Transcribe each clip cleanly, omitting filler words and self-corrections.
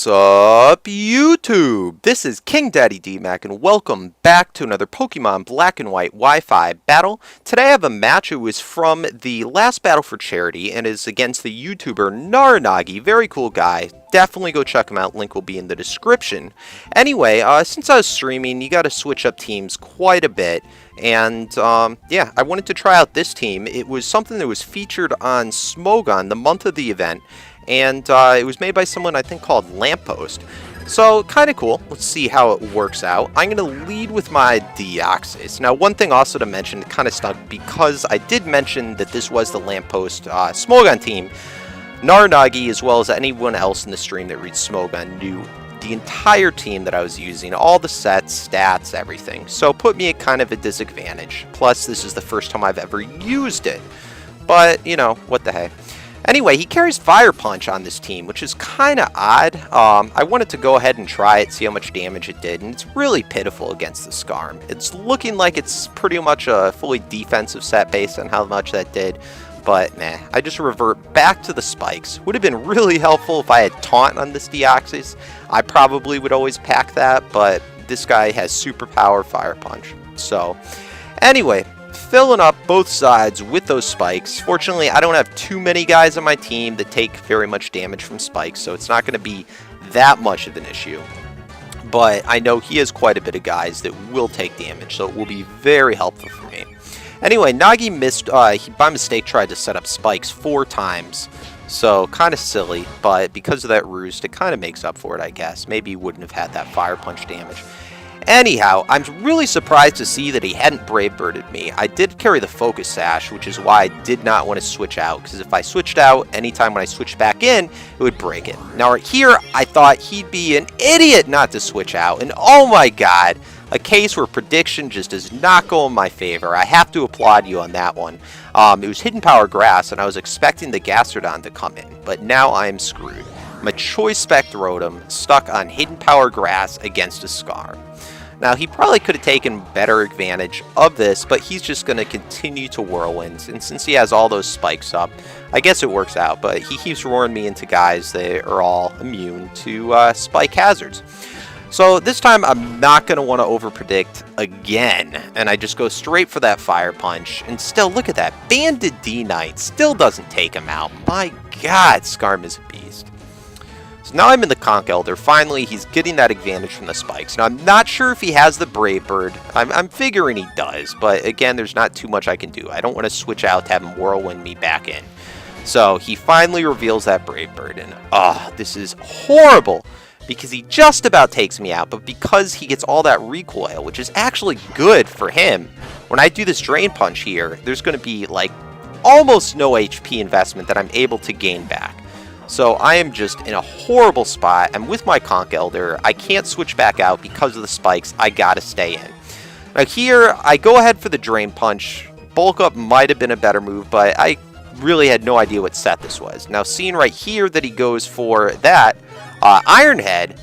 What's up, YouTube? This is KingDaddyDMAC, and welcome back to another Pokemon Black and White Wi-Fi battle. Today I have a match. It was from the last Battle for Charity and is against the YouTuber NARANagi. Very cool guy. Definitely go check him out. Link will be in the description. Anyway, since I was streaming, you got to switch up teams quite a bit. And, yeah, I wanted to try out this team. It was something that was featured on Smogon the month of the event. And it was made by someone I think called Lamppost. So, kind of cool. Let's see how it works out. I'm going to lead with my Deoxys. Now, one thing also to mention, it kind of stuck, because I did mention that this was the Lamppost Smogon team. NARANagi, as well as anyone else in the stream that reads Smogon, knew the entire team that I was using, all the sets, stats, everything. So, put me at kind of a disadvantage. Plus, this is the first time I've ever used it. But, you know, what the heck. Anyway, he carries Fire Punch on this team, which is kind of odd. I wanted to go ahead and try it, see how much damage it did, and it's really pitiful against the Skarm. It's looking like it's pretty much a fully defensive set based on how much that did, but nah, I just revert back to the spikes. Would have been really helpful if I had Taunt on this Deoxys. I probably would always pack that, but this guy has superpower Fire Punch. So, anyway, filling up both sides with those spikes. Fortunately, I don't have too many guys on my team that take very much damage from spikes, so it's not going to be that much of an issue. But I know he has quite a bit of guys that will take damage, so it will be very helpful for me. Anyway, Nagi missed, he by mistake tried to set up spikes 4 times, so kind of silly, but because of that roost, it kind of makes up for it, I guess. Maybe he wouldn't have had that Fire Punch damage. Anyhow, I'm really surprised to see that he hadn't Brave Birded me. I did carry the Focus Sash, which is why I did not want to switch out, because if I switched out, anytime when I switched back in, it would break it. Now right here, I thought he'd be an idiot not to switch out, and oh my god, a case where prediction just does not go in my favor. I have to applaud you on that one. It was Hidden Power Grass, and I was expecting the Gastrodon to come in, but now I am screwed. My Choice Spectrotum stuck on Hidden Power Grass against a Skarm. Now, he probably could have taken better advantage of this, but he's just going to continue to Whirlwind. And since he has all those spikes up, I guess it works out. But he keeps roaring me into guys that are all immune to spike hazards. So this time, I'm not going to want to overpredict again. And I just go straight for that Fire Punch. And still, look at that. Banded D-Knight still doesn't take him out. My god, Skarm is a beast. So now I'm in the Conch Elder. Finally, he's getting that advantage from the spikes. Now, I'm not sure if he has the Brave Bird. I'm figuring he does, but again, there's not too much I can do. I don't want to switch out to have him Whirlwind me back in. So he finally reveals that Brave Bird, and this is horrible because he just about takes me out, but because he gets all that recoil, which is actually good for him, when I do this Drain Punch here, there's going to be like almost no HP investment that I'm able to gain back. So I am just in a horrible spot. I'm with my Conch Elder. I can't switch back out because of the spikes. I gotta stay in. Now here, I go ahead for the Drain Punch. Bulk Up might have been a better move, but I really had no idea what set this was. Now seeing right here that he goes for that, Iron Head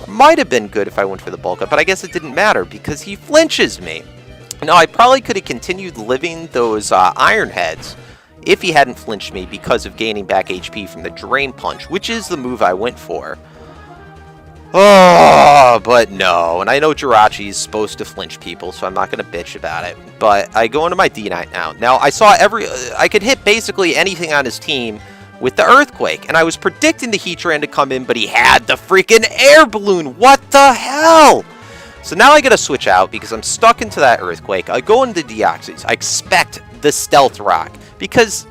might have been good if I went for the Bulk Up, but I guess it didn't matter because he flinches me. Now I probably could have continued living those Iron Heads if he hadn't flinched me because of gaining back HP from the Drain Punch, which is the move I went for. Oh, but no. And I know Jirachi is supposed to flinch people, so I'm not going to bitch about it. But I go into my D-Knight now. Now, I saw I could hit basically anything on his team with the Earthquake. And I was predicting the Heatran to come in, but he had the freaking Air Balloon. What the hell? So now I got to switch out because I'm stuck into that Earthquake. I go into Deoxys. I expect the Stealth Rock. Because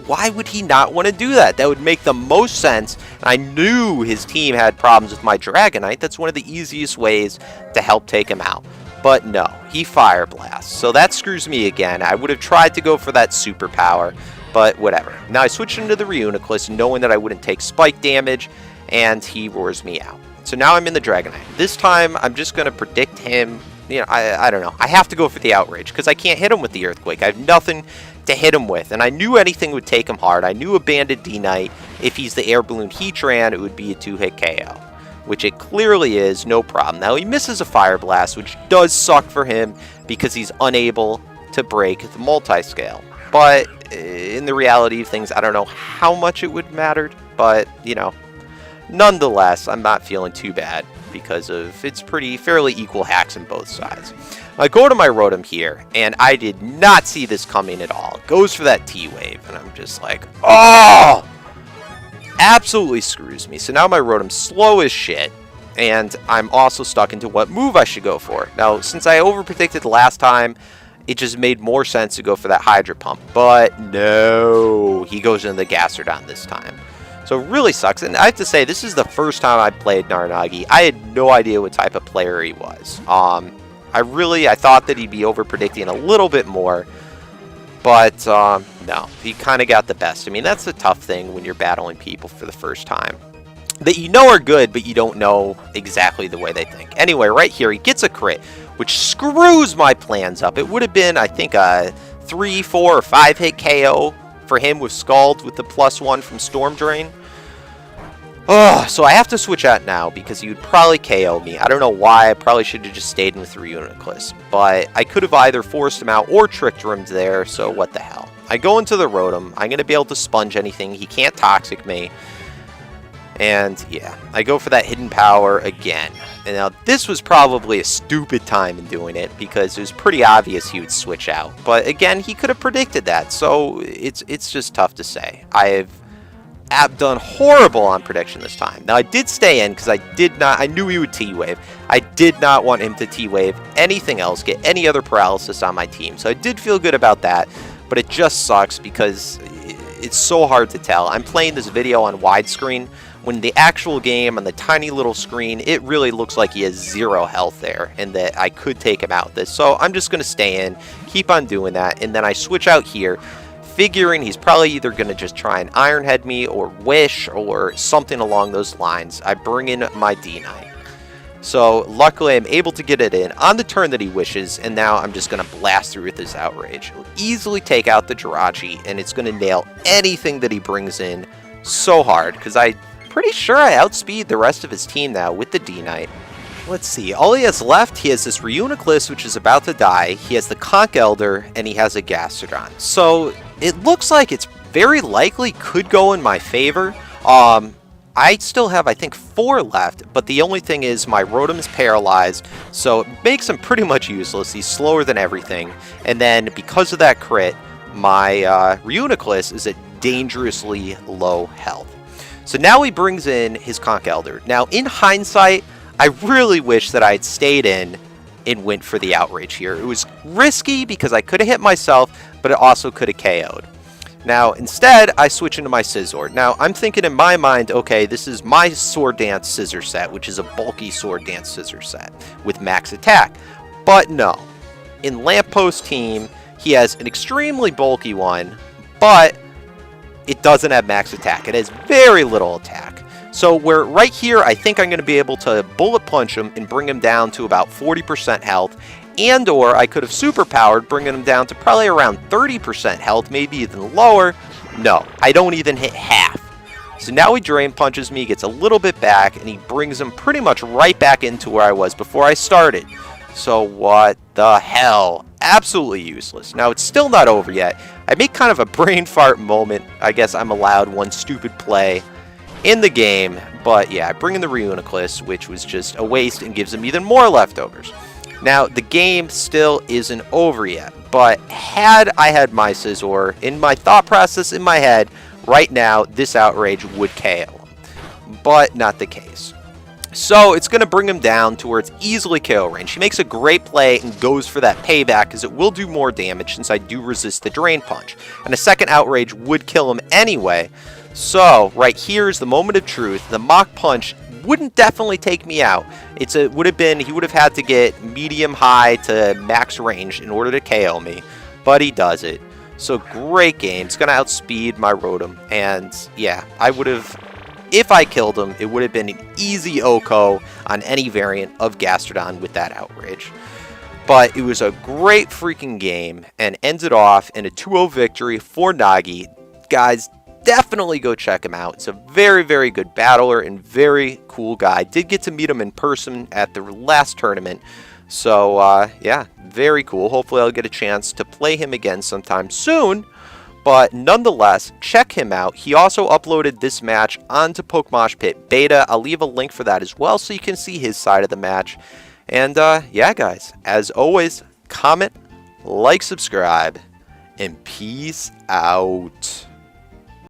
why would he not want to do that? That would make the most sense. And I knew his team had problems with my Dragonite. That's one of the easiest ways to help take him out. But no, he Fire Blasts. So that screws me again. I would have tried to go for that superpower, but whatever. Now I switched into the Reuniclus knowing that I wouldn't take spike damage, and he roars me out. So now I'm in the Dragonite. This time I'm just going to predict him. You know, I don't know. I have to go for the Outrage because I can't hit him with the Earthquake. I have nothing to hit him with, and I knew anything would take him hard. I knew a Banded D-Knight, if he's the Air Balloon Heatran, it would be a 2-hit KO, which it clearly is, no problem. Now he misses a Fire Blast, which does suck for him because he's unable to break the Multiscale. But in the reality of things, I don't know how much it would matter, but, you know, Nonetheless, I'm not feeling too bad because of it's fairly equal hacks on both sides. I go to my Rotom here, and I did not see this coming at all. Goes for that T-Wave, and I'm just like, oh! Absolutely screws me. So now my Rotom's slow as shit, and I'm also stuck into what move I should go for. Now, since I overpredicted last time, it just made more sense to go for that Hydro Pump. But no, he goes into the Gastrodon this time. So it really sucks. And I have to say, this is the first time I played NARANagi. I had no idea what type of player he was. I thought that he'd be over-predicting a little bit more. But, no, he kind of got the best. I mean, that's a tough thing when you're battling people for the first time that you know are good, but you don't know exactly the way they think. Anyway, right here, he gets a crit, which screws my plans up. It would have been, I think, a 3, 4, or 5 hit KO for him with Scald with the +1 from Storm Drain. Oh, so I have to switch out now because he would probably KO me. I don't know why. I probably should have just stayed in with Reuniclus. But I could have either forced him out or tricked him there, so what the hell. I go into the Rotom. I'm going to be able to sponge anything. He can't Toxic me. And, yeah, I go for that Hidden Power again. And now, this was probably a stupid time in doing it because it was pretty obvious he would switch out. But, again, he could have predicted that, so it's just tough to say. I've done horrible on prediction this time. Now, I did stay in because I knew he would T-Wave. I did not want him to T-Wave anything else, get any other paralysis on my team. So I did feel good about that, but it just sucks because it's so hard to tell. I'm playing this video on widescreen. When the actual game on the tiny little screen, it really looks like he has 0 health there and that I could take him out with this. So I'm just going to stay in, keep on doing that, and then I switch out here, figuring he's probably either going to just try and Iron Head me or Wish or something along those lines. I bring in my D-Knight. So luckily I'm able to get it in on the turn that he wishes, and now I'm just going to blast through with his Outrage. He'll easily take out the Jirachi, and it's going to nail anything that he brings in so hard because I'm pretty sure I outspeed the rest of his team now with the D-Knight. Let's see, all he has left, he has this Reuniclus, which is about to die, he has the Conch Elder, and he has a Gastrodon. So it looks like it's very likely could go in my favor. I still have, I think, 4 left, but the only thing is my Rotom is paralyzed, so it makes him pretty much useless. He's slower than everything, and then because of that crit, my Reuniclus is at dangerously low health. So now he brings in his Conch Elder. Now, in hindsight, I really wish that I had stayed in and went for the Outrage here. It was risky because I could have hit myself, but it also could have KO'd. Now, instead, I switch into my Scizor. Now, I'm thinking in my mind, okay, this is my Sword Dance Scissor set, which is a bulky Sword Dance Scissor set with max attack. But no. In Lamppost team, he has an extremely bulky one, but it doesn't have max attack. It has very little attack. So where right here, I think I'm going to be able to Bullet Punch him and bring him down to about 40% health. And or I could have superpowered, bringing him down to probably around 30% health, maybe even lower. No, I don't even hit half. So now he Drain Punches me, gets a little bit back, and he brings him pretty much right back into where I was before I started. So what the hell? Absolutely useless. Now, it's still not over yet. I make kind of a brain fart moment. I guess I'm allowed one stupid play in the game. But yeah, I bring in the Reuniclus, which was just a waste and gives him even more leftovers. Now, the game still isn't over yet, but had I had my Scizor, in my thought process in my head, right now, this Outrage would KO him. But not the case. So, it's going to bring him down to where it's easily KO range. He makes a great play and goes for that payback, because it will do more damage since I do resist the Drain Punch. And a second Outrage would kill him anyway. So, right here is the moment of truth. The Mach Punch wouldn't definitely take me out. He would have had to get medium high to max range in order to KO me, but he does it. So great game. It's gonna outspeed my Rotom, and yeah, I would have, if I killed him, it would have been an easy OHKO on any variant of Gastrodon with that Outrage. But it was a great freaking game and ended off in a 2-0 victory for Nagi. Guys, definitely go check him out. It's a very, very good battler and very cool guy. Did get to meet him in person at the last tournament. So, yeah, very cool. Hopefully I'll get a chance to play him again sometime soon. But nonetheless, check him out. He also uploaded this match onto PMP Beta. I'll leave a link for that as well so you can see his side of the match. And yeah, guys, as always, comment, like, subscribe, and peace out.